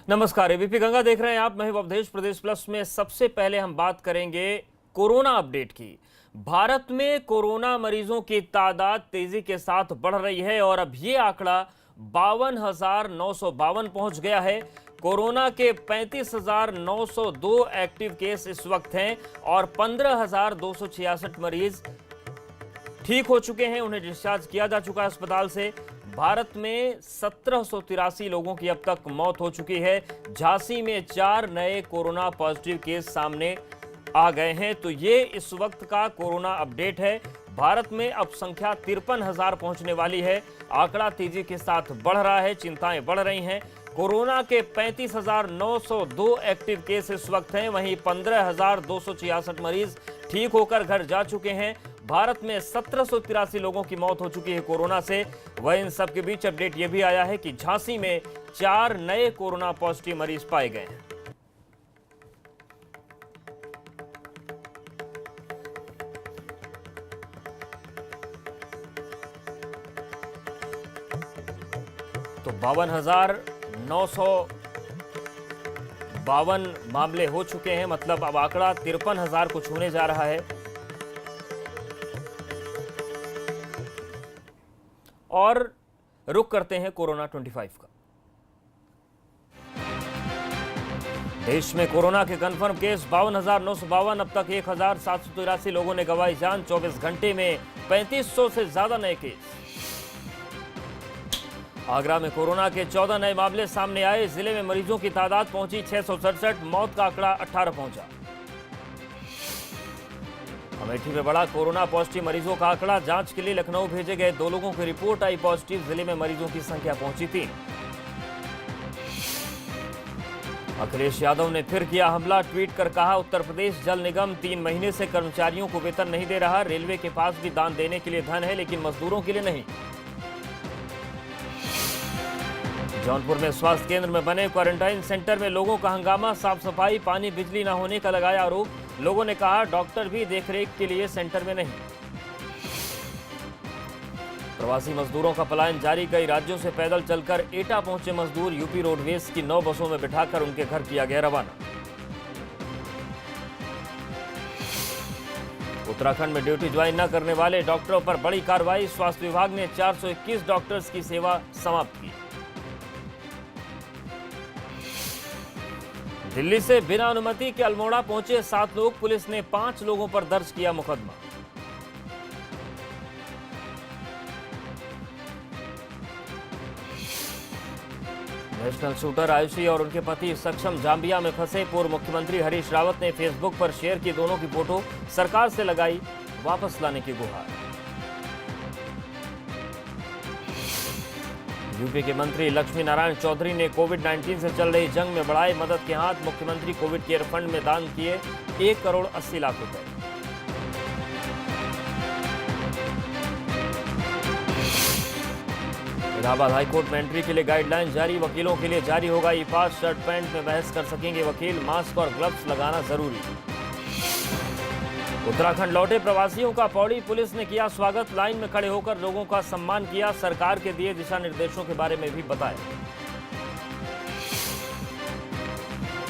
नमस्कार, एबीपी गंगा देख रहे हैं आप। मैं अवधेश। प्रदेश प्लस में सबसे पहले हम बात करेंगे कोरोना अपडेट की। भारत में कोरोना मरीजों की तादाद तेजी के साथ बढ़ रही है और अब ये आंकड़ा 52,952 पहुंच गया है। कोरोना के 35,902 एक्टिव केस इस वक्त हैं और 15,266 मरीज ठीक हो चुके हैं, उन्हें डिस्चार्ज किया जा चुका है अस्पताल से। भारत में 1783 लोगों की अब तक मौत हो चुकी है। झांसी में 4 नए कोरोना पॉजिटिव केस सामने आ गए हैं। तो ये इस वक्त का कोरोना अपडेट है। भारत में अब संख्या 53,000 पहुंचने वाली है। आंकड़ा तेजी के साथ बढ़ रहा है, चिंताएं बढ़ रही हैं। कोरोना के 35,902 एक्टिव केस इस वक्त हैं, वहीं 15,266 मरीज ठीक होकर घर जा चुके हैं। भारत में 1783 लोगों की मौत हो चुकी है कोरोना से। वह इन सब के बीच अपडेट यह भी आया है कि झांसी में 4 नए कोरोना पॉजिटिव मरीज पाए गए हैं। तो 52,952 मामले हो चुके हैं, मतलब अब आंकड़ा 53,000 को छूने जा रहा है। और रुक करते हैं कोरोना 25 का। देश में कोरोना के कंफर्म केस 52,952। अब तक 1,783 लोगों ने गंवाई जान। 24 घंटे में 3500 से ज्यादा नए केस। आगरा में कोरोना के 14 नए मामले सामने आए। जिले में मरीजों की तादाद पहुंची 667। मौत का आंकड़ा 18 पहुंचा। अमेठी में बड़ा कोरोना पॉजिटिव मरीजों का आंकड़ा। जांच के लिए लखनऊ भेजे गए 2 लोगों की रिपोर्ट आई पॉजिटिव। जिले में मरीजों की संख्या पहुंची 3। अखिलेश यादव ने फिर किया हमला। ट्वीट कर कहा, उत्तर प्रदेश जल निगम 3 महीने से कर्मचारियों को वेतन नहीं दे रहा। रेलवे के पास भी दान देने के लिए धन है, लेकिन मजदूरों के लिए नहीं। जौनपुर में स्वास्थ्य केंद्र में बने क्वारंटाइन सेंटर में लोगों का हंगामा। साफ सफाई, पानी, बिजली न होने का लगाया आरोप। लोगों ने कहा, डॉक्टर भी देखरेख के लिए सेंटर में नहीं। प्रवासी मजदूरों का पलायन जारी। कई राज्यों से पैदल चलकर एटा पहुंचे मजदूर। यूपी रोडवेज की 9 बसों में बिठाकर उनके घर किया गया रवाना। उत्तराखंड में ड्यूटी ज्वाइन न करने वाले डॉक्टरों पर बड़ी कार्रवाई। स्वास्थ्य विभाग ने 421 डॉक्टर्स की सेवा समाप्त की। दिल्ली से बिना अनुमति के अल्मोड़ा पहुंचे 7 लोग। पुलिस ने 5 लोगों पर दर्ज किया मुकदमा। नेशनल शूटर आयुषी और उनके पति सक्षम जाम्बिया में फंसे। पूर्व मुख्यमंत्री हरीश रावत ने फेसबुक पर शेयर की दोनों की फोटो। सरकार से लगाई वापस लाने की गुहार। यूपी के मंत्री लक्ष्मी नारायण चौधरी ने कोविड-19 से चल रही जंग में बढ़ाए मदद के हाथ। मुख्यमंत्री कोविड केयर फंड में दान किए 1 करोड़ 80 लाख रुपए। इलाहाबाद हाईकोर्ट में एंट्री के लिए गाइडलाइन जारी। वकीलों के लिए जारी होगा ई पास। शर्ट पैंट में बहस कर सकेंगे वकील। मास्क और ग्लव्स लगाना जरूरी। उत्तराखंड लौटे प्रवासियों का पौड़ी पुलिस ने किया स्वागत। लाइन में खड़े होकर लोगों का सम्मान किया। सरकार के दिए दिशा निर्देशों के बारे में भी बताया।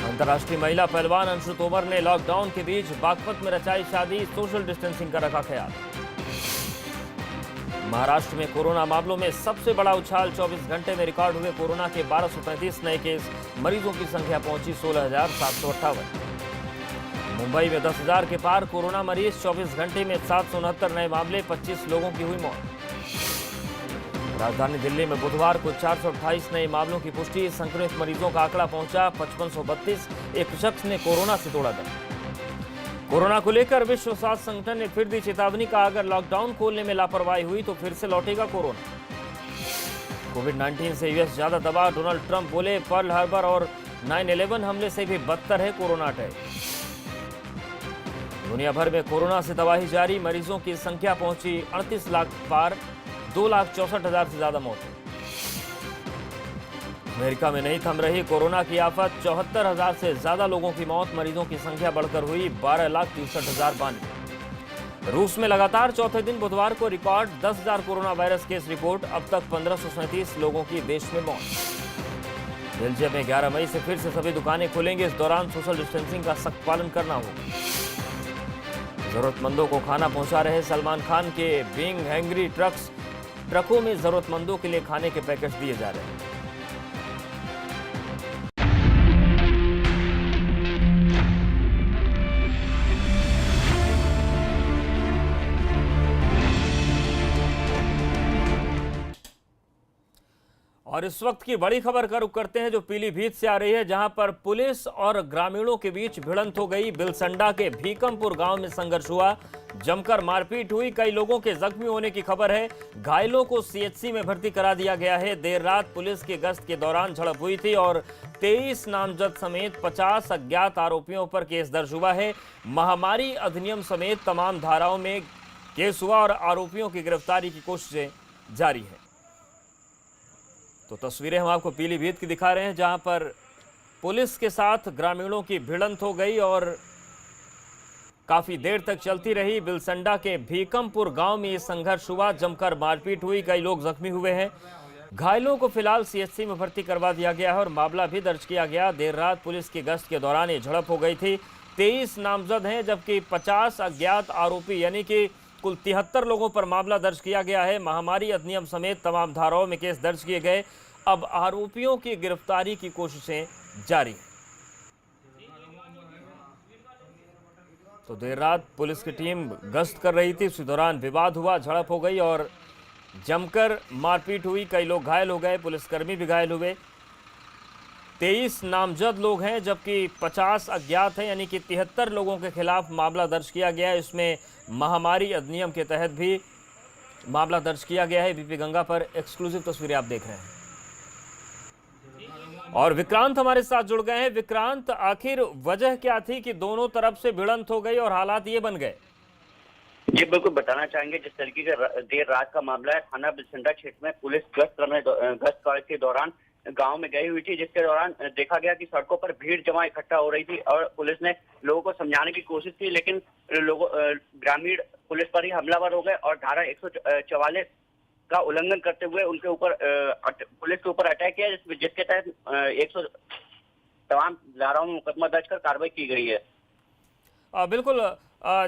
अंतर्राष्ट्रीय महिला पहलवान अंशु तोमर ने लॉकडाउन के बीच बागपत में रचाई शादी। सोशल डिस्टेंसिंग का रखा ख्याल। महाराष्ट्र में कोरोना मामलों में सबसे बड़ा उछाल। 24 घंटे में रिकॉर्ड हुए कोरोना के 1235 नए केस। मरीजों की संख्या पहुंची 16,758। मुंबई में 10,000 के पार कोरोना मरीज। 24 घंटे में 769 नए मामले। 25 लोगों की हुई मौत। राजधानी दिल्ली में बुधवार को 428 नए मामलों की पुष्टि। संक्रमित मरीजों का आंकड़ा पहुंचा 5532। एक शख्स ने कोरोना से तोड़ा दम। कोरोना को लेकर विश्व स्वास्थ्य संगठन ने फिर दी चेतावनी का, अगर लॉकडाउन खोलने में लापरवाही हुई तो फिर से लौटेगा कोरोना। कोविड-19 से यूएस ज्यादा दबा। डोनाल्ड ट्रंप बोले, पर्ल हार्बर और 9/11 हमले से भी बदतर है कोरोना अटैक। दुनिया भर में कोरोना से तबाही जारी। मरीजों की संख्या पहुंची 38 लाख पार। 2,64,000 से ज्यादा मौतें। अमेरिका में नहीं थम रही कोरोना की आफत। 74,000 से ज्यादा लोगों की मौत। मरीजों की संख्या बढ़कर हुई 12,63,092। रूस में लगातार चौथे दिन बुधवार को record 10,000 corona virus case report. अब तक 1,537 लोगों की देश में मौत। बेल्जियम में 11 मई से फिर से सभी दुकानें खुलेंगी। इस दौरान सोशल डिस्टेंसिंग का सख्त पालन करना होगा। जरूरतमंदों को खाना पहुंचा रहे सलमान खान के बीइंग हैंग्री ट्रकों में जरूरतमंदों के लिए खाने के पैकेट दिए जा रहे हैं। और इस वक्त की बड़ी खबर का रुख करते हैं जो पीलीभीत से आ रही है, जहां पर पुलिस और ग्रामीणों के बीच भिड़ंत हो गई। बिलसंडा के भीकमपुर गांव में संघर्ष हुआ, जमकर मारपीट हुई, कई लोगों के जख्मी होने की खबर है। घायलों को सीएचसी में भर्ती करा दिया गया है। देर रात पुलिस की गश्त के दौरान झड़प हुई थी और 23 नामजद समेत 50 अज्ञात आरोपियों पर केस दर्ज हुआ है। महामारी अधिनियम समेत तमाम धाराओं में केस हुआ और आरोपियों की गिरफ्तारी की कोशिशें जारी है। तो तस्वीरें हम आपको पीलीभीत की दिखा रहे हैं, जहां पर पुलिस के साथ ग्रामीणों की भिड़ंत हो गई और काफी देर तक चलती रही। बिलसंडा के भीकमपुर गांव में यह संघर्ष हुआ, जमकर मारपीट हुई, कई लोग जख्मी हुए हैं। घायलों को फिलहाल सीएचसी में भर्ती करवा दिया गया है और मामला भी दर्ज किया गया। देर रात पुलिस की गश्त के दौरान ये झड़प हो गई थी। 23 नामजद हैं, जबकि 50 अज्ञात आरोपी, यानी कि कुल 73 लोगों पर मामला दर्ज किया गया है। महामारी अधिनियम समेत तमाम धाराओं में केस दर्ज किए गए। अब आरोपियों की गिरफ्तारी की कोशिशें जारी हैं। तो देर रात पुलिस की टीम गश्त कर रही थी, उसी दौरान विवाद हुआ, झड़प हो गई और जमकर मारपीट हुई, कई लोग घायल हो गए, पुलिसकर्मी भी घायल हुए। 23 नामजद लोग हैं, जबकि 50 अज्ञात हैं, यानी कि 73 लोगों के खिलाफ मामला दर्ज किया गया है। इसमें महामारी अधिनियम के तहत भी मामला दर्ज किया गया है। बीपी गंगा पर एक्सक्लूसिव तस्वीरें आप देख रहे हैं और विक्रांत हमारे साथ जुड़ गए हैं। विक्रांत, आखिर वजह क्या थी कि दोनों तरफ से भिड़ंत हो गई और हालात ये बन गए? जी बिल्कुल बताना चाहेंगे, जिस तरीके का देर रात का मामला है, थाना बिलसंडा क्षेत्र में पुलिस गश्त के दौरान गांव में गई हुई थी, जिसके दौरान देखा गया कि सड़कों पर भीड़ जमा इकट्ठा हो रही थी और पुलिस ने लोगों को समझाने की कोशिश की, लेकिन ग्रामीण पुलिस पर ही हमलावर हो गए और धारा 144 का उल्लंघन करते हुए उनके ऊपर पुलिस के ऊपर अटैक किया, जिसके तहत 100 तमाम धाराओं में मुकदमा दर्ज कर कार्रवाई की गई है। बिल्कुल,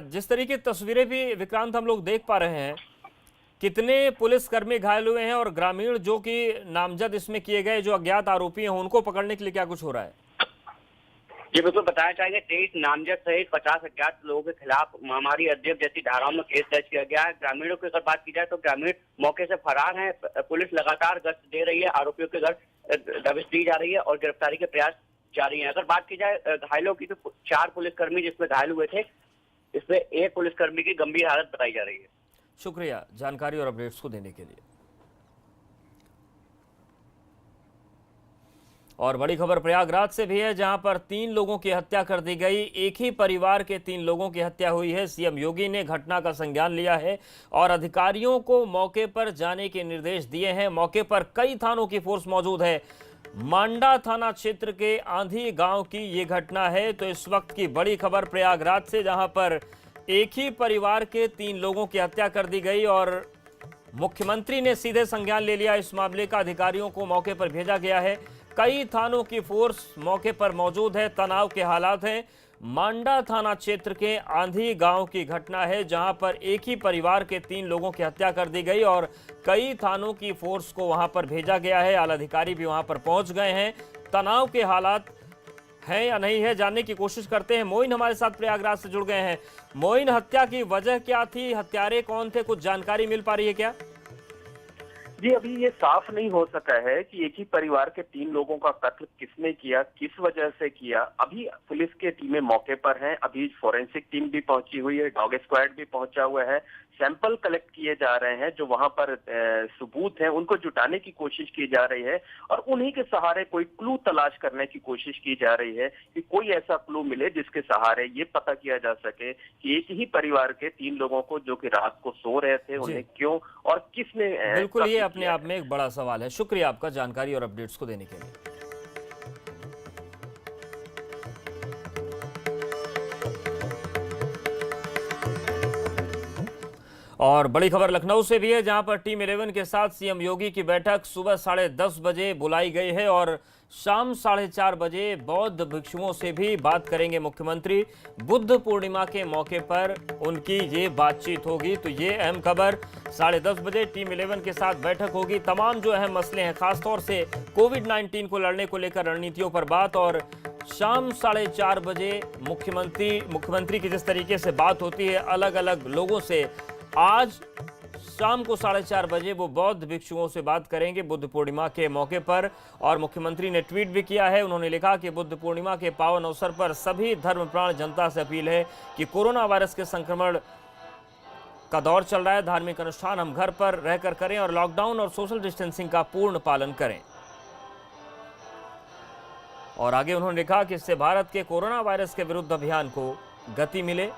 जिस तरीके की तस्वीरें भी विक्रांत हम लोग देख पा रहे हैं, कितने पुलिसकर्मी घायल हुए हैं और ग्रामीण जो कि नामजद इसमें किए गए जो अज्ञात आरोपी हैं, उनको पकड़ने के लिए क्या कुछ हो रहा है? जी बिल्कुल बताना चाहेंगे, 23 नामजद सहित 50 अज्ञात लोगों के खिलाफ महामारी अधिनियम जैसी धाराओं में केस दर्ज किया गया है। ग्रामीणों की अगर बात की जाए तो ग्रामीण मौके से फरार हैं। पुलिस लगातार गश्त दे रही है, आरोपियों के घर दबिश दी जा रही है और गिरफ्तारी के प्रयास जारी है। अगर बात की जाए घायलों की, तो 4 पुलिसकर्मी जिसमें घायल हुए थे, इसमें 1 पुलिसकर्मी की गंभीर हालत बताई जा रही है। शुक्रिया जानकारी और अपडेट्स को देने के लिए। और बड़ी खबर प्रयागराज से भी है, जहां पर 3 लोगों की हत्या कर दी गई। एक ही परिवार के 3 लोगों की हत्या हुई है। सीएम योगी ने घटना का संज्ञान लिया है और अधिकारियों को मौके पर जाने के निर्देश दिए हैं। मौके पर कई थानों की फोर्स मौजूद है। मांडा थाना क्षेत्र के आंधी गांव की ये घटना है। तो इस वक्त की बड़ी खबर प्रयागराज से, जहां पर एक ही परिवार के 3 लोगों की हत्या कर दी गई और मुख्यमंत्री ने सीधे संज्ञान ले लिया इस मामले का। अधिकारियों को मौके पर भेजा गया है। कई थानों की फोर्स मौके पर मौजूद है। तनाव के हालात हैं। मांडा थाना क्षेत्र के आंधी गांव की घटना है, जहां पर एक ही परिवार के 3 लोगों की हत्या कर दी गई और कई थानों की फोर्स को वहां पर भेजा गया है। आला अधिकारी भी वहां पर पहुंच गए हैं। तनाव के हालात हैं या नहीं है, जानने की कोशिश करते हैं। मोइन हमारे साथ प्रयागराज से जुड़ गए हैं। मोइन, हत्या की वजह क्या थी? हत्यारे कौन थे? कुछ जानकारी मिल पा रही है क्या? जी अभी ये साफ नहीं हो सका है कि एक ही परिवार के 3 लोगों का कत्ल किसने किया, किस वजह से किया। अभी पुलिस के टीमें मौके पर हैं, अभी फोरेंसिक टीम भी पहुंची हुई है, डॉग स्क्वाड भी पहुंचा हुआ है। सैंपल कलेक्ट किए जा रहे हैं, जो वहां पर सबूत हैं उनको जुटाने की कोशिश की जा रही है और उन्हीं के सहारे कोई क्लू तलाश करने की कोशिश की जा रही है कि कोई ऐसा क्लू मिले जिसके सहारे ये पता किया जा सके कि एक ही परिवार के 3 लोगों को, जो कि रात को सो रहे थे, उन्हें क्यों और किसने। बिल्कुल, ये अपने आप में एक बड़ा सवाल है। शुक्रिया आपका जानकारी और अपडेट्स को देने के लिए। और बड़ी खबर लखनऊ से भी है, जहां पर टीम 11 के साथ सीएम योगी की बैठक सुबह 10:30 बजे बुलाई गई है और शाम 4:30 बजे बौद्ध भिक्षुओं से भी बात करेंगे मुख्यमंत्री। बुद्ध पूर्णिमा के मौके पर उनकी ये बातचीत होगी। तो ये अहम खबर, 10:30 बजे टीम 11 के साथ बैठक होगी। तमाम जो अहम मसले हैं, खासतौर से कोविड-19 को लड़ने को लेकर रणनीतियों पर बात, और शाम 4:30 बजे मुख्यमंत्री की जिस तरीके से बात होती है अलग अलग लोगों से, आज शाम को 4:30 बजे वो बौद्ध भिक्षुओं से बात करेंगे बुद्ध पूर्णिमा के मौके पर। और मुख्यमंत्री ने ट्वीट भी किया है। उन्होंने लिखा कि बुद्ध पूर्णिमा के पावन अवसर पर सभी धर्मप्राण जनता से अपील है कि कोरोना वायरस के संक्रमण का दौर चल रहा है, धार्मिक अनुष्ठान हम घर पर रहकर करें और लॉकडाउन और सोशल डिस्टेंसिंग का पूर्ण पालन करें। और आगे उन्होंने लिखा कि इससे भारत के कोरोना वायरस के विरुद्ध अभियान को गति मिले।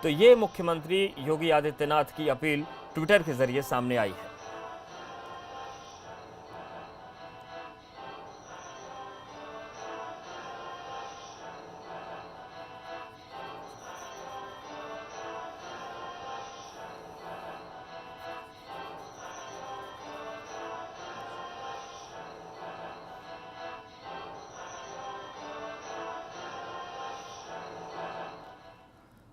तो ये मुख्यमंत्री योगी आदित्यनाथ की अपील ट्विटर के जरिए सामने आई है।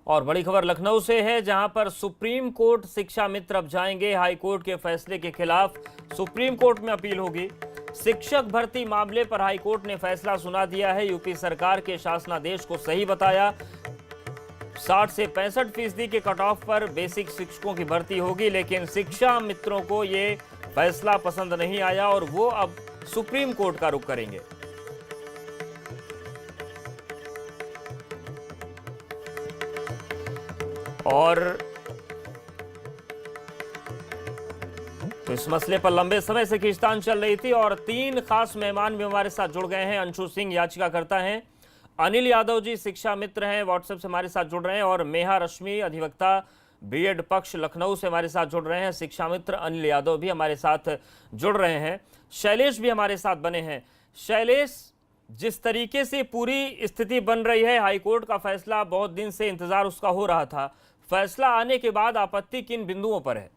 और बड़ी खबर लखनऊ से है, जहां पर सुप्रीम कोर्ट शिक्षा मित्र अब जाएंगे हाई कोर्ट के फैसले के खिलाफ। सुप्रीम कोर्ट में अपील होगी। शिक्षक भर्ती मामले पर हाई कोर्ट ने फैसला सुना दिया है। यूपी सरकार के शासनादेश को सही बताया। 60 से 65% के कट ऑफ पर बेसिक शिक्षकों की भर्ती होगी, लेकिन शिक्षा मित्रों को ये फैसला पसंद नहीं आया और वो अब सुप्रीम कोर्ट का रुख करेंगे। और तो इस मसले पर लंबे समय से खींचतान चल रही थी और 3 खास मेहमान भी हमारे साथ जुड़ गए हैं। अंशु सिंह याचिकाकर्ता हैं, अनिल यादव जी शिक्षा मित्र हैं, व्हाट्सएप से हमारे साथ जुड़ रहे हैं, और मेहा रश्मि अधिवक्ता बीएड पक्ष लखनऊ से हमारे साथ जुड़ रहे हैं। शिक्षा मित्र अनिल यादव भी हमारे साथ जुड़ रहे हैं। शैलेश भी हमारे साथ बने हैं। शैलेश, जिस तरीके से पूरी स्थिति बन रही है, हाईकोर्ट का फैसला बहुत दिन से इंतजार उसका हो रहा था, फैसला आने के बाद आपत्ति किन बिंदुओं पर है?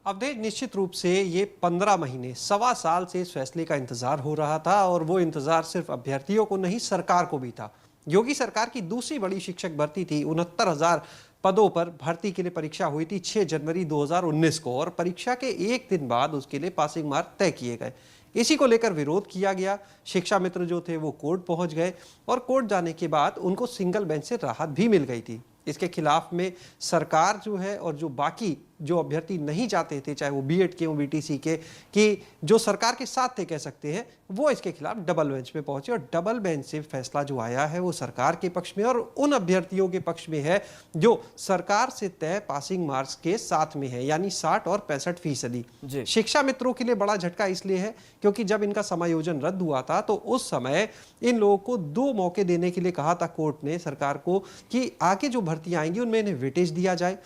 अवधेश, निश्चित रूप से ये 15 महीने, 1.25 साल से इस फैसले का इंतजार हो रहा था और वो इंतजार सिर्फ अभ्यर्थियों को नहीं, सरकार को भी था। योगी सरकार की दूसरी बड़ी शिक्षक भर्ती थी। 69,000 पदों पर भर्ती के लिए परीक्षा हुई थी 6 जनवरी 2019 को, और परीक्षा के एक दिन बाद उसके लिए पासिंग मार्क तय किए गए। इसी को लेकर विरोध किया गया। शिक्षा मित्र जो थे वो कोर्ट पहुंच गए और कोर्ट जाने के बाद उनको सिंगल बेंच से राहत भी मिल गई थी। इसके खिलाफ में सरकार जो है और जो बाकी जो अभ्यर्थी नहीं चाहते थे, चाहे वो बीएड के हो बीटीसी के, कि जो सरकार के साथ थे कह सकते हैं, वो इसके खिलाफ डबल बेंच में पहुंचे और डबल बेंच से फैसला जो आया है वो सरकार के पक्ष में और उन अभ्यर्थियों के पक्ष में है जो सरकार से तय पासिंग मार्क्स के साथ में है, यानी 60 और 65%। शिक्षा मित्रों के लिए बड़ा झटका इसलिए है क्योंकि जब इनका समायोजन रद्द हुआ था तो उस समय इन लोगों को 2 मौके देने के लिए कहा था कोर्ट ने सरकार को कि आगे जो भर्तियां आएंगी उनमें इन्हें वेटेज दिया जाए,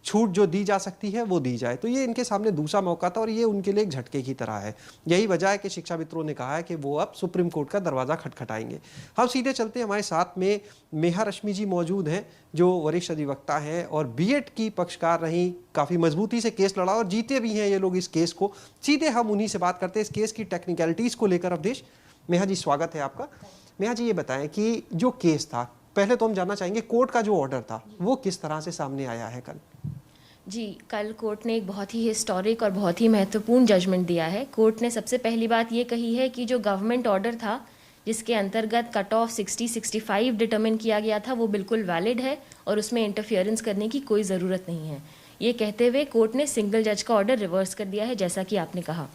छूट जो दी जा सकती है वो दी जाए। तो ये इनके सामने दूसरा मौका था और ये उनके लिए एक झटके की तरह है। यही वजह है कि शिक्षा मित्रों ने कहा है कि वो अब सुप्रीम कोर्ट का दरवाजा खटखटाएंगे। हम सीधे चलते हैं, हमारे साथ में मेहा रश्मि जी मौजूद हैं जो वरिष्ठ अधिवक्ता हैं और बीएड की पक्षकार रही, काफ़ी मजबूती से केस लड़ा और जीते भी हैं ये लोग इस केस को। सीधे हम उन्हीं से बात करते हैं इस केस की टेक्निकलिटीज़ को लेकर। अवधेश, मेहा जी स्वागत है आपका। मेहा जी ये बताएं कि जो केस था, पहले तो हम जानना चाहेंगे कोर्ट का जो ऑर्डर था वो किस तरह से सामने आया है कल? जी, कल कोर्ट ने एक बहुत ही हिस्टोरिक और बहुत ही महत्वपूर्ण जजमेंट दिया है। कोर्ट ने सबसे पहली बात ये कही है कि जो गवर्नमेंट ऑर्डर था जिसके अंतर्गत कट ऑफ 60-65 डिटरमिन किया गया था वो बिल्कुल वैलिड है और उसमें इंटरफियरेंस करने की कोई ज़रूरत नहीं है। ये कहते हुए कोर्ट ने सिंगल जज का ऑर्डर रिवर्स कर दिया है, जैसा कि आपने कहा।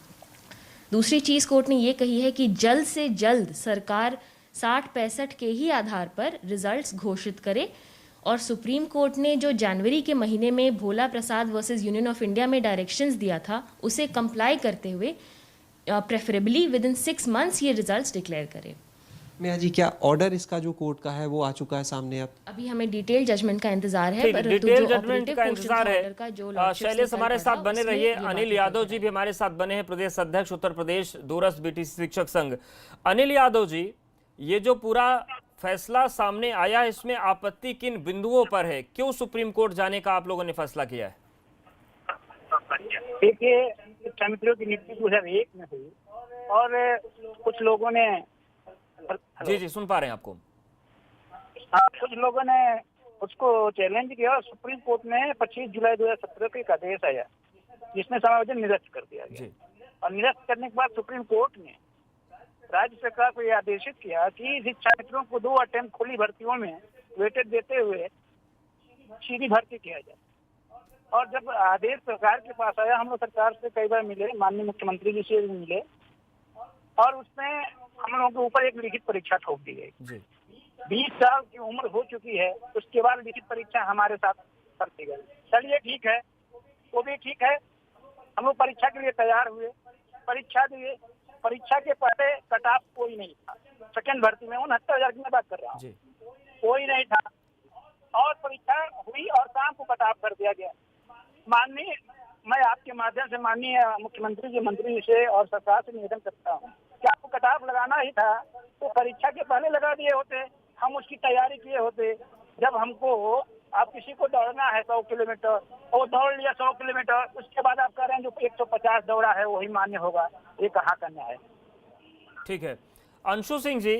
दूसरी चीज़ कोर्ट ने ये कही है कि जल्द से जल्द सरकार 60-65 के ही आधार पर रिजल्ट्स घोषित करे और सुप्रीम कोर्ट ने जो जनवरी के महीने में भोला प्रसाद वर्सेस यूनियन ऑफ इंडिया में डायरेक्शंस दिया था उसे कंप्लाई करते हुए प्रेफरेबली विद इन 6 मंथ्स ये रिजल्ट्स डिक्लेयर करे। मेहा जी, क्या ऑर्डर इसका जो कोर्ट का है वो आ चुका है सामने? अब अभी हमें डिटेल जजमेंट का इंतजार है, पर डिटेल जजमेंट का इंतजार है। शैलेश हमारे साथ बने रहिए। अनिल यादव जी भी हमारे साथ बने हैं, प्रदेश अध्यक्ष उत्तर प्रदेश दूरस्थ बीटीसी शिक्षक संघ। अनिल यादव जी, ये जो पूरा फैसला सामने आया है, इसमें आपत्ति किन बिंदुओं पर है? क्यों सुप्रीम कोर्ट जाने का आप लोगों ने फैसला किया है? देखिए, शिक्षा मित्रों की नियुक्ति 2001 में हुई और कुछ लोगों ने जी जी, सुन पा रहे हैं आपको। कुछ लोगों ने उसको चैलेंज किया और सुप्रीम कोर्ट में 25 जुलाई 2017 को एक आदेश आया जिसमें समायोजन निरस्त कर दिया गया। जी और निरस्त करने के बाद सुप्रीम कोर्ट ने राज्य सरकार को यह आदेशित किया कि शिक्षा मित्रों को 2 अटेम्प्ट खुली भर्तियों में वेटेज देते हुए सीधी भर्ती किया जाए। और जब आदेश सरकार के पास आया, हम लोग सरकार से कई बार मिले, माननीय मुख्यमंत्री जी से भी मिले, और उसमें हम लोगों के ऊपर एक लिखित परीक्षा ठोक दी गई। जी 20 साल की उम्र हो चुकी है, उसके बाद लिखित परीक्षा हमारे साथ करती गई। चलिए ठीक है, वो भी ठीक है। हम लोग परीक्षा के लिए तैयार हुए, परीक्षा दिए। परीक्षा के पहले कट ऑफ कोई नहीं था। सेकंड भर्ती में 69,000 की मैं बात कर रहा हूँ, कोई नहीं था। और परीक्षा हुई और शाम को कट ऑफ कर दिया गया। माननीय, मैं आपके माध्यम से माननीय मुख्यमंत्री जी, मंत्री जी से और सरकार से निवेदन करता हूँ कि आपको कट ऑफ लगाना ही था तो परीक्षा के पहले लगा दिए होते, हम उसकी तैयारी किए होते। जब हमको, आप किसी को दौड़ना है 100 किलोमीटर, और दौड़ लिया 100 किलोमीटर, उसके बाद आप कह रहे हैं जो 150 दौड़ा है वही मान्य होगा, ये कहाँ का न्याय है? ठीक है। अंशु सिंह जी,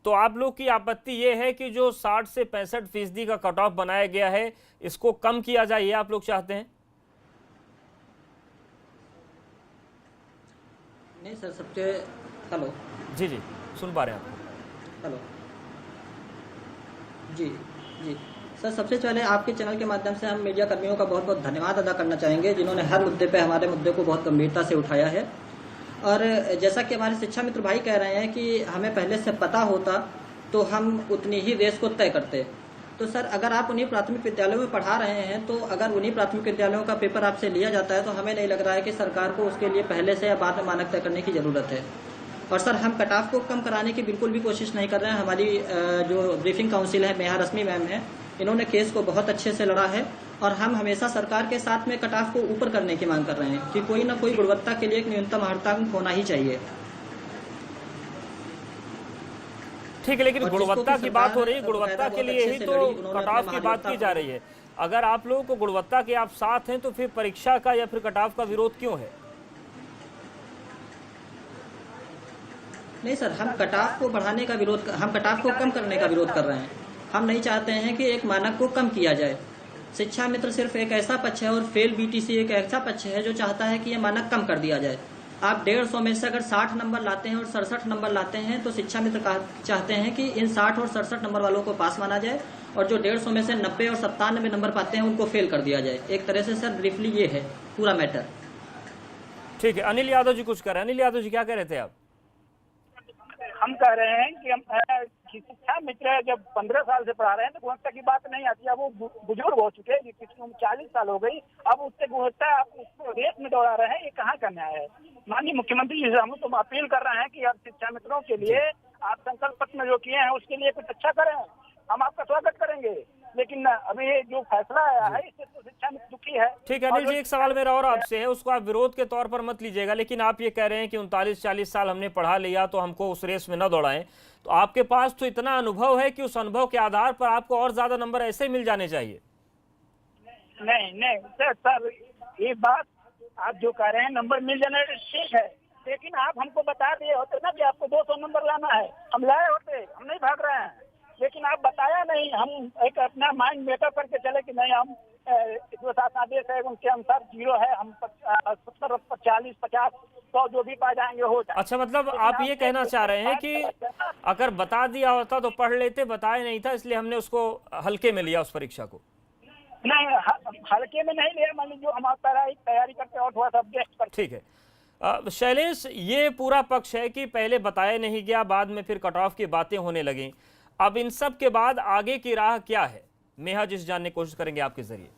तो आप लोग की आपत्ति ये है कि जो 60 से 65% का कट ऑफ बनाया गया है, इसको कम किया जाए, ये आप लोग चाहते हैं? नहीं सर, सबसे हेलो जी जी, सुन पा रहे हैं आपको। हेलो जी जी सर, सबसे पहले आपके चैनल के माध्यम से हम मीडिया कर्मियों का बहुत बहुत धन्यवाद अदा करना चाहेंगे जिन्होंने हर मुद्दे पे हमारे मुद्दे को बहुत गंभीरता से उठाया है। और जैसा कि हमारे शिक्षा मित्र भाई कह रहे हैं कि हमें पहले से पता होता तो हम उतनी ही रेस को तय करते। तो सर, अगर आप उन्हीं प्राथमिक विद्यालयों में पढ़ा रहे हैं तो अगर उन्हीं प्राथमिक विद्यालयों का पेपर आपसे लिया जाता है तो हमें नहीं लग रहा है कि सरकार को उसके लिए पहले से या बाद में मानक तय करने की ज़रूरत है। और सर, हम कट ऑफ को कम कराने की बिल्कुल भी कोशिश नहीं कर रहे हैं। हमारी जो ब्रीफिंग काउंसिल है, नेहा रश्मि मैम है, इन्होंने केस को बहुत अच्छे से लड़ा है और हम हमेशा सरकार के साथ में कट ऑफ को ऊपर करने की मांग कर रहे हैं कि कोई ना कोई गुणवत्ता के लिए एक न्यूनतम हर्तांक होना ही चाहिए। ठीक है, लेकिन गुणवत्ता की बात हो रही है, गुणवत्ता के लिए ही तो कट ऑफ की बात की जा रही है। अगर आप लोगों को गुणवत्ता के आप साथ हैं तो फिर परीक्षा का या फिर कट ऑफ का विरोध क्यों है? नहीं सर, हम कट ऑफ को बढ़ाने का विरोध, हम कट ऑफ को कम करने का विरोध कर रहे हैं। हम नहीं चाहते हैं कि एक मानक को कम किया जाए। शिक्षा मित्र सिर्फ एक ऐसा पक्ष है और फेल बीटीसी एक ऐसा पक्ष है जो चाहता है कि ये मानक कम कर दिया जाए। आप 150 में से अगर 60 नंबर लाते हैं और 67 नंबर लाते हैं तो शिक्षा मित्र चाहते हैं कि इन 60 और 67 नंबर वालों को पास माना जाए और जो 150 में से 90 और 97 नंबर पाते हैं उनको फेल कर दिया जाए। एक तरह से सर ब्रीफली ये है पूरा मैटर। ठीक है, अनिल यादव जी कुछ कर रहे हैं। अनिल यादव जी, क्या कह रहे थे आप? हम कह रहे हैं कि हम शिक्षा मित्र जब 15 साल से पढ़ा रहे हैं तो गुणवत्ता की बात नहीं आती। अब वो बुजुर्ग हो चुके हैं, किसी उम्र 40 साल हो गई, अब उससे गुणवत्ता आप उसको रेस में दौड़ा रहे हैं, ये कहाँ का न्याय है? माननीय मुख्यमंत्री जी से हम तो अपील कर रहे हैं कि अब शिक्षा मित्रों के लिए आप संकल्प पत्र में जो किए हैं उसके लिए कुछ अच्छा करें, हम आपका स्वागत करेंगे। लेकिन अभी जो फैसला आया है इससे तो शिक्षा मित्र दुखी है। ठीक है अनिल जी, एक सवाल मेरा और आपसे है, उसको आप विरोध के तौर पर मत लीजिएगा, लेकिन आप ये कह रहे हैं कि 39-40 साल हमने पढ़ा लिया तो हमको उस रेस में न दौड़ाएं। तो आपके पास तो इतना अनुभव है कि उस अनुभव के आधार पर आपको और ज्यादा नंबर ऐसे मिल जाने चाहिए। नहीं सर, ये बात आप जो कह रहे हैं नंबर मिल जाने ठीक है, लेकिन आप हमको बता दिए होते ना कि आपको 200 नंबर लाना है, हम लाए होते, हम नहीं भाग रहे हैं। लेकिन आप बताया नहीं, हम एक अपना माइंड मेकअप करके चले कि नहीं हम जो आदेश है उनके अनुसार 0 है, हम 70, 40, 50, 100 जो भी पा जाएंगे हो जाए। अच्छा, मतलब आप ये कहना चाह रहे हैं कि अगर बता दिया होता तो पढ़ लेते, बताया नहीं था इसलिए हमने उसको हल्के में लिया उस परीक्षा को। नहीं, हल्के में नहीं लिया, मान लीजिए हम तैयारी करते और थोड़ा सा अपडेट करते। ठीक है शैलेश, ये पूरा पक्ष है कि पहले बताया नहीं गया, बाद में फिर कट ऑफ की बातें होने लगी। अब इन सब के बाद आगे की राह क्या है, नेहा जी से जानने की कोशिश करेंगे आपके जरिए।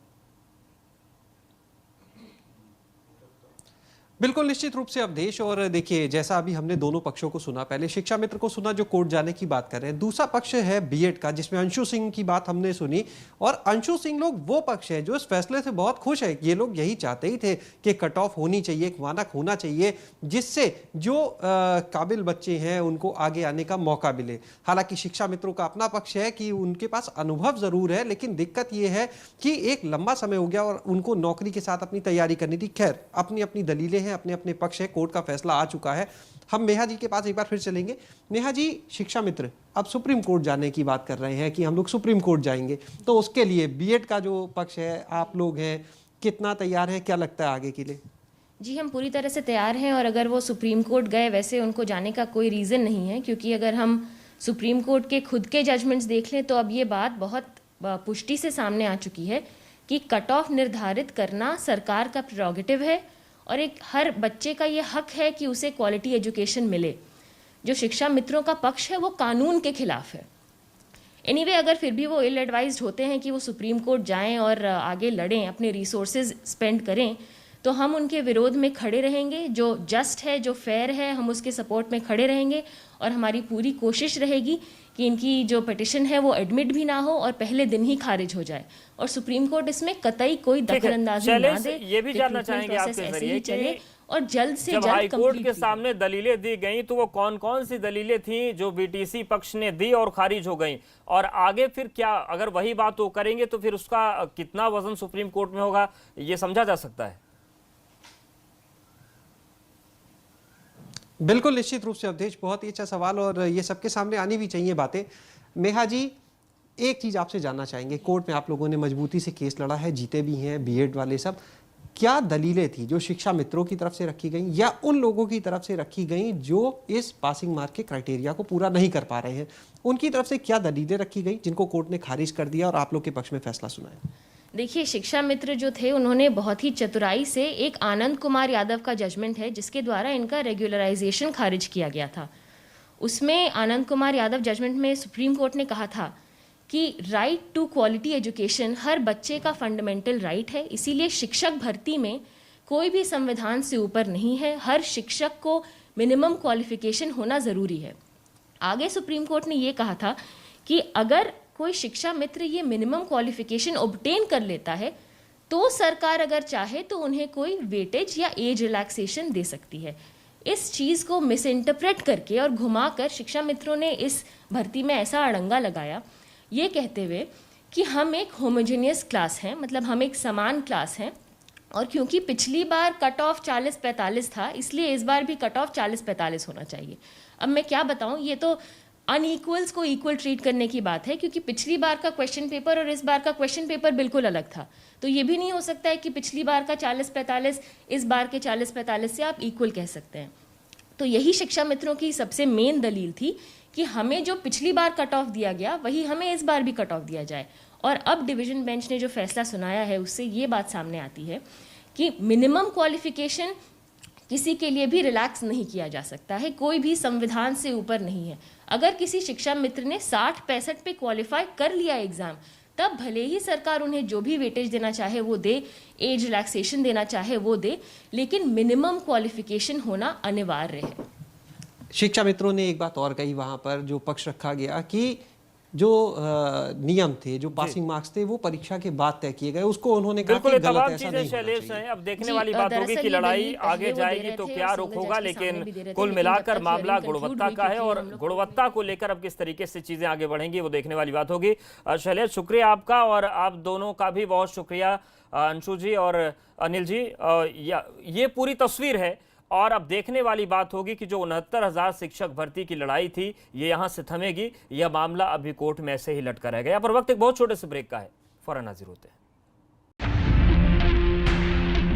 बिल्कुल निश्चित रूप से अवधेश। और देखिए, जैसा अभी हमने दोनों पक्षों को सुना, पहले शिक्षा मित्र को सुना जो कोर्ट जाने की बात कर रहे हैं, दूसरा पक्ष है बीएड का जिसमें अंशु सिंह की बात हमने सुनी। और अंशु सिंह लोग वो पक्ष है जो इस फैसले से बहुत खुश है। ये लोग यही चाहते ही थे कि कट ऑफ होनी चाहिए, एक मानक होना चाहिए जिससे जो काबिल बच्चे हैं उनको आगे आने का मौका मिले। हालांकि शिक्षा मित्रों का अपना पक्ष है कि उनके पास अनुभव जरूर है, लेकिन दिक्कत ये है कि एक लंबा समय हो गया और उनको नौकरी के साथ अपनी तैयारी करनी थी। खैर, अपनी अपनी दलीलें हैं, अपने अपने पक्ष है, कोर्ट का फैसला आ चुका है। हम नेहा जी के पास एक बार फिर चलेंगे। नेहा जी, शिक्षा मित्र अब सुप्रीम कोर्ट जाने की बात कर रहे हैं कि हम लोग सुप्रीम कोर्ट जाएंगे, तो उसके लिए बीएड का जो पक्ष है, आप लोग हैं, कितना तैयार है, क्या लगता है आगे के लिए? जी, हम पूरी तरह से तैयार हैं। और अगर वो सुप्रीम कोर्ट गए, वैसे उनको जाने का कोई रीज़न नहीं है, क्योंकि अगर हम सुप्रीम कोर्ट के खुद के जजमेंट्स देख लें तो अब ये बात बहुत पुष्टि से सामने आ चुकी है कि कट ऑफ निर्धारित करना सरकार का प्रेरोगेटिव है और एक हर बच्चे का ये हक है कि उसे क्वालिटी एजुकेशन मिले। जो शिक्षा मित्रों का पक्ष है वो कानून के खिलाफ है। एनीवे, अगर फिर भी वो इल एडवाइज्ड होते हैं कि वो सुप्रीम कोर्ट जाएं और आगे लड़ें, अपने रिसोर्सेज स्पेंड करें, तो हम उनके विरोध में खड़े रहेंगे। जो जस्ट है, जो फेयर है, हम उसके सपोर्ट में खड़े रहेंगे और हमारी पूरी कोशिश रहेगी कि इनकी जो पिटिशन है वो एडमिट भी ना हो और पहले दिन ही खारिज हो जाए और सुप्रीम कोर्ट इसमें कतई कोई दखलंदाजी ना दे। ये भी जानना चाहेंगे आपके जरिए चले और जल्द से जब जल्द हाईकोर्ट के सामने दलीलें दी गई तो वो कौन कौन सी दलीलें थी जो बीटीसी पक्ष ने दी और खारिज हो गई, और आगे फिर क्या, अगर वही बात वो करेंगे तो फिर उसका कितना वजन सुप्रीम कोर्ट में होगा, ये समझा जा सकता है? बिल्कुल निश्चित रूप से अवधेश, बहुत ही अच्छा सवाल और ये सबके सामने आनी भी चाहिए बातें। नेहा जी, एक चीज आपसे जानना चाहेंगे, कोर्ट में आप लोगों ने मजबूती से केस लड़ा है, जीते भी हैं, बीएड वाले सब, क्या दलीलें थी जो शिक्षा मित्रों की तरफ से रखी गई या उन लोगों की तरफ से रखी गई जो इस पासिंग मार्क के क्राइटेरिया को पूरा नहीं कर पा रहे हैं, उनकी तरफ से क्या दलीलें रखी गई जिनको कोर्ट ने खारिज कर दिया और आप लोग के पक्ष में फैसला सुनाया? देखिए, शिक्षा मित्र जो थे उन्होंने बहुत ही चतुराई से, एक आनंद कुमार यादव का जजमेंट है जिसके द्वारा इनका रेगुलराइजेशन खारिज किया गया था। उसमें आनंद कुमार यादव जजमेंट में सुप्रीम कोर्ट ने कहा था कि राइट टू क्वालिटी एजुकेशन हर बच्चे का फंडामेंटल राइट है, इसीलिए शिक्षक भर्ती में कोई भी संविधान से ऊपर नहीं है। हर शिक्षक को मिनिमम क्वालिफिकेशन होना ज़रूरी है। आगे सुप्रीम कोर्ट ने ये कहा था कि अगर कोई शिक्षा मित्र ये मिनिमम क्वालिफिकेशन ऑब्टेन कर लेता है तो सरकार अगर चाहे तो उन्हें कोई वेटेज या एज रिलैक्सेशन दे सकती है। इस चीज़ को मिस इंटरप्रेट करके और घुमाकर शिक्षा मित्रों ने इस भर्ती में ऐसा अड़ंगा लगाया, ये कहते हुए कि हम एक होमोजेनियस क्लास हैं, मतलब हम एक समान क्लास हैं, और क्योंकि पिछली बार कट ऑफ 40-45 था इसलिए इस बार भी कट ऑफ 40-45 होना चाहिए। अब मैं क्या बताऊं, ये तो अनइक्वल्स को इक्वल ट्रीट करने की बात है, क्योंकि पिछली बार का क्वेश्चन पेपर और इस बार का क्वेश्चन पेपर बिल्कुल अलग था। तो ये भी नहीं हो सकता है कि पिछली बार का 40-45 इस बार के 40-45 से आप इक्वल कह सकते हैं। तो यही शिक्षा मित्रों की सबसे मेन दलील थी कि हमें जो पिछली बार कट ऑफ दिया गया वही हमें इस बार भी कट ऑफ दिया जाए। और अब डिवीजन बेंच ने जो फैसला सुनाया है उससे ये बात सामने आती है कि मिनिमम क्वालिफिकेशन किसी के लिए भी रिलैक्स नहीं किया जा सकता है, कोई भी संविधान से ऊपर नहीं है। अगर किसी शिक्षा मित्र ने 60-65 पे क्वालिफाई कर लिया एग्जाम, तब भले ही सरकार उन्हें जो भी वेटेज देना चाहे वो दे, एज रिलैक्सेशन देना चाहे वो दे, लेकिन मिनिमम क्वालिफिकेशन होना अनिवार्य है। शिक्षा मित्रों ने एक बात और कही वहां पर, जो पक्ष रखा गया कि जो नियम थे, जो पासिंग मार्क्स थे, वो परीक्षा के बाद तय किए गए, उसको उन्होंने कहा कि गलत, ऐसा नहीं होना चाहिए। अब देखने वाली बात होगी कि लड़ाई आगे जाएगी तो क्या रुख होगा, लेकिन कुल मिलाकर मामला गुणवत्ता का है और गुणवत्ता को लेकर अब किस तरीके से चीजें आगे बढ़ेंगी वो देखने वाली बात होगी। शैलेश, शुक्रिया आपका, और आप दोनों का भी बहुत शुक्रिया, अंशु जी और अनिल जी। ये पूरी तस्वीर है और अब देखने वाली बात होगी कि जो 69,000 शिक्षक भर्ती की लड़ाई थी ये यहां से थमेगी, यह मामला अभी कोर्ट में ऐसे ही लटका रह गया। पर वक्त एक बहुत छोटे से ब्रेक का है, फौरन हाजिर होते हैं।